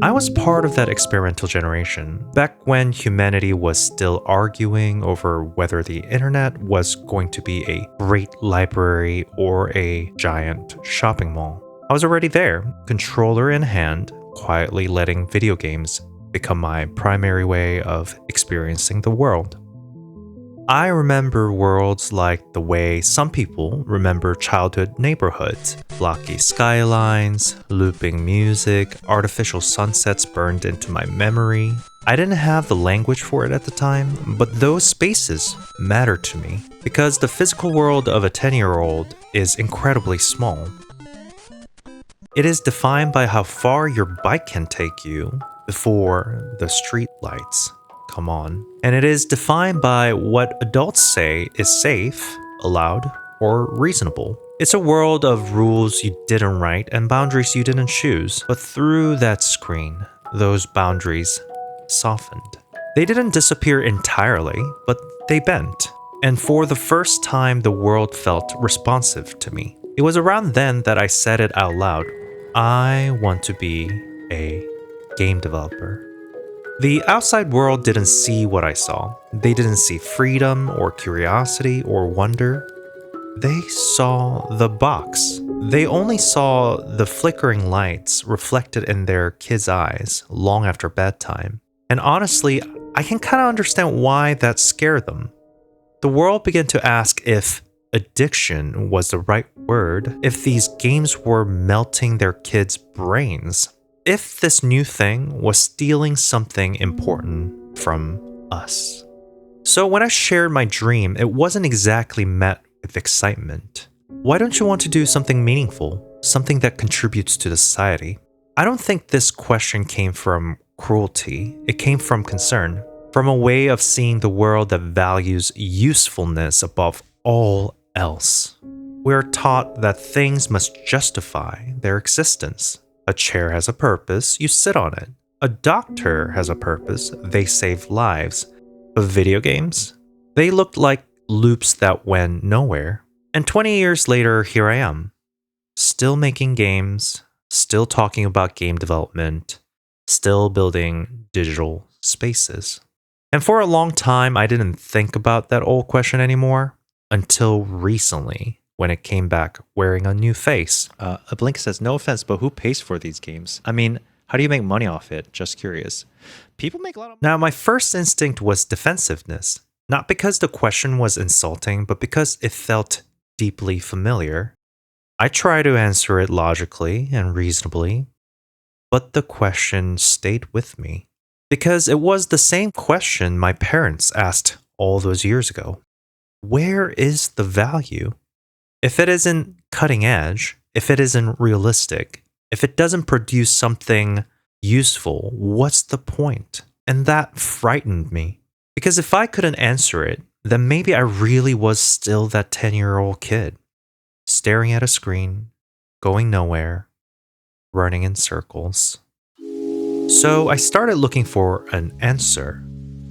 I was part of that experimental generation, back when humanity was still arguing over whether the internet was going to be a great library or a giant shopping mall. I was already there, controller in hand, quietly letting video games become my primary way of experiencing the world. I remember worlds like the way some people remember childhood neighborhoods. Blocky skylines, looping music, artificial sunsets burned into my memory. I didn't have the language for it at the time, but those spaces mattered to me because the physical world of a 10-year-old is incredibly small. It is defined by how far your bike can take you before the street lights come on. And it is defined by what adults say is safe, allowed, or reasonable. It's a world of rules you didn't write and boundaries you didn't choose. But through that screen, those boundaries softened. They didn't disappear entirely, but they bent. And for the first time, the world felt responsive to me. It was around then that I said it out loud. I want to be a game developer. The outside world didn't see what I saw. They didn't see freedom or curiosity or wonder. They saw the box. They only saw the flickering lights reflected in their kids' eyes long after bedtime. And honestly, I can kind of understand why that scared them. The world began to ask if addiction was the right word, if these games were melting their kids' brains. If this new thing was stealing something important from us. So when I shared my dream, it wasn't exactly met with excitement. Why don't you want to do something meaningful, something that contributes to the society? I don't think this question came from cruelty. It came from concern, from a way of seeing the world that values usefulness above all else. We're taught that things must justify their existence. A chair has a purpose, you sit on it. A doctor has a purpose, they save lives. But video games? They looked like loops that went nowhere. And 20 years later, here I am. Still making games, still talking about game development, still building digital spaces. And for a long time, I didn't think about that old question anymore until recently. When it came back wearing a new face. A Blink says, no offense, but who pays for these games? I mean, how do you make money off it? Just curious. People make a lot of money. Now, my first instinct was defensiveness. Not because the question was insulting, but because it felt deeply familiar. I try to answer it logically and reasonably, but the question stayed with me. Because it was the same question my parents asked all those years ago. Where is the value? If it isn't cutting edge, if it isn't realistic, if it doesn't produce something useful, what's the point? And that frightened me. Because if I couldn't answer it, then maybe I really was still that 10-year-old kid, staring at a screen, going nowhere, running in circles. So I started looking for an answer.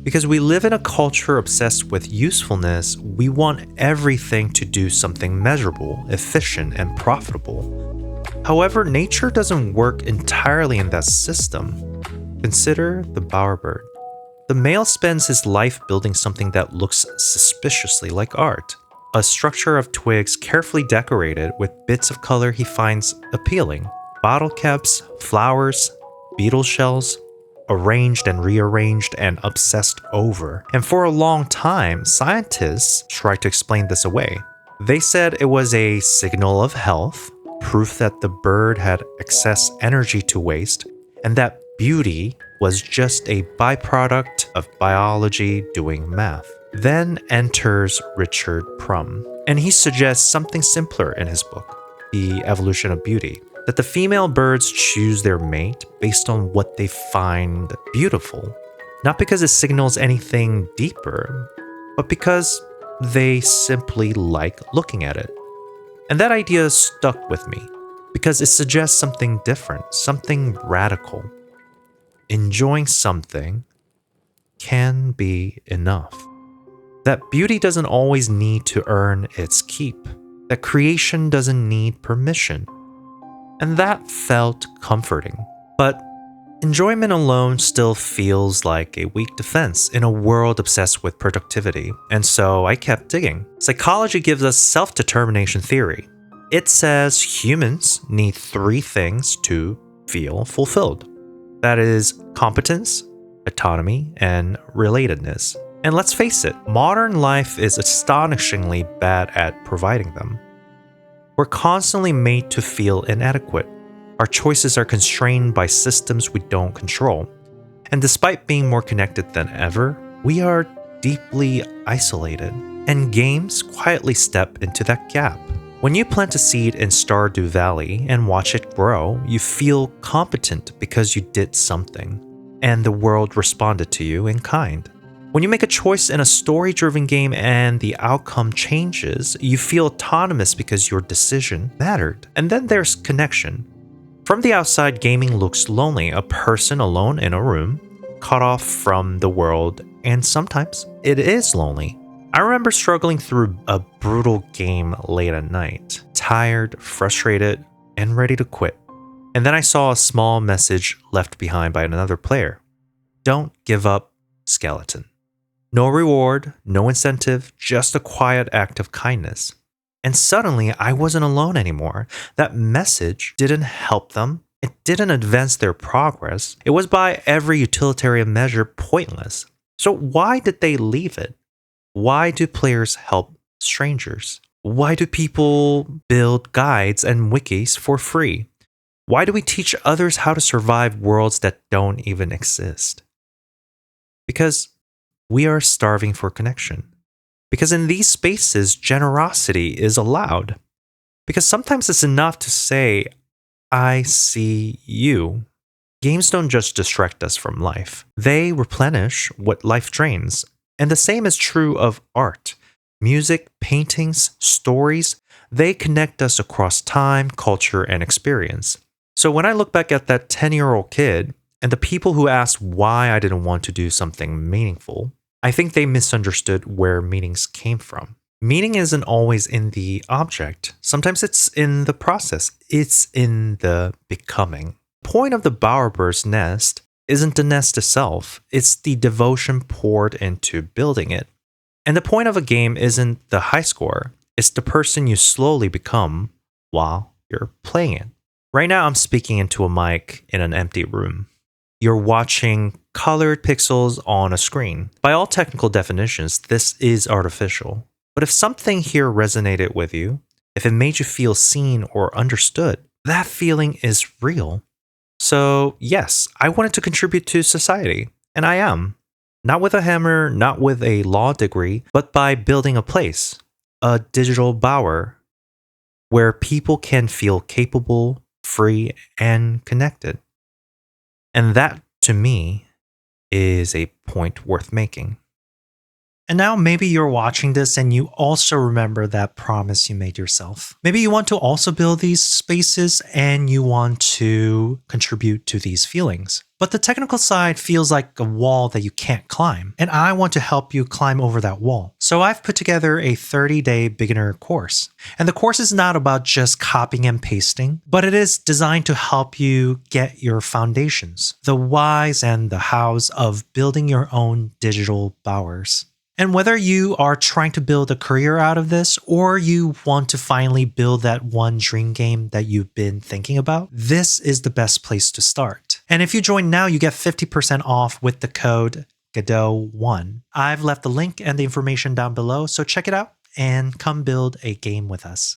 Because we live in a culture obsessed with usefulness, we want everything to do something measurable, efficient, and profitable. However, nature doesn't work entirely in that system. Consider the Bowerbird. The male spends his life building something that looks suspiciously like art. A structure of twigs carefully decorated with bits of color he finds appealing. Bottle caps, flowers, beetle shells, arranged and rearranged and obsessed over. And for a long time, scientists tried to explain this away. They said it was a signal of health, proof that the bird had excess energy to waste, and that beauty was just a byproduct of biology doing math. Then enters Richard Prum, and he suggests something simpler in his book, The Evolution of Beauty. That the female birds choose their mate based on what they find beautiful, not because it signals anything deeper, but because they simply like looking at it. And that idea stuck with me, because it suggests something different, something radical. Enjoying something can be enough. That beauty doesn't always need to earn its keep, that creation doesn't need permission. And that felt comforting. But Enjoyment alone still feels like a weak defense in a world obsessed with productivity, and so I kept digging. Psychology gives us self-determination theory. It says humans need 3 things to feel fulfilled. That is competence, autonomy, and relatedness. And let's face it, modern life is astonishingly bad at providing them. We're constantly made to feel inadequate. Our choices are constrained by systems we don't control. And despite being more connected than ever, we are deeply isolated. And games quietly step into that gap. When you plant a seed in Stardew Valley and watch it grow, you feel competent because you did something, and the world responded to you in kind. When you make a choice in a story-driven game and the outcome changes, you feel autonomous because your decision mattered. And then there's connection. From the outside, gaming looks lonely, a person alone in a room, cut off from the world, and sometimes it is lonely. I remember struggling through a brutal game late at night, tired, frustrated, and ready to quit. And then I saw a small message left behind by another player. Don't give up, skeleton. No reward, no incentive, just a quiet act of kindness. And suddenly, I wasn't alone anymore. That message didn't help them. It didn't advance their progress. It was by every utilitarian measure pointless. So why did they leave it? Why do players help strangers? Why do people build guides and wikis for free? Why do we teach others how to survive worlds that don't even exist? Because we are starving for connection. Because in these spaces, generosity is allowed. Because sometimes it's enough to say, I see you. Games don't just distract us from life. They replenish what life drains. And the same is true of art. Music, paintings, stories, they connect us across time, culture, and experience. So when I look back at that 10-year-old kid and the people who asked why I didn't want to do something meaningful, I think they misunderstood where meanings came from. Meaning isn't always in the object. Sometimes it's in the process. It's in the becoming. The point of the Bowerbird's nest isn't the nest itself. It's the devotion poured into building it. And the point of a game isn't the high score. It's the person you slowly become while you're playing it. Right now, I'm speaking into a mic in an empty room. You're watching colored pixels on a screen. By all technical definitions, this is artificial. But if something here resonated with you, if it made you feel seen or understood, that feeling is real. So yes, I wanted to contribute to society, and I am. Not with a hammer, not with a law degree, but by building a place, a digital bower, where people can feel capable, free, and connected. And that, to me, is a point worth making. And now maybe you're watching this and you also remember that promise you made yourself. Maybe you want to also build these spaces and you want to contribute to these feelings. But the technical side feels like a wall that you can't climb. And I want to help you climb over that wall. So I've put together a 30-day beginner course. And the course is not about just copying and pasting, but it is designed to help you get your foundations, the whys and the hows of building your own digital bowers. And whether you are trying to build a career out of this or you want to finally build that one dream game that you've been thinking about, this is the best place to start. And if you join now, you get 50% off with the code Godot1. I've left the link and the information down below, so check it out and come build a game with us.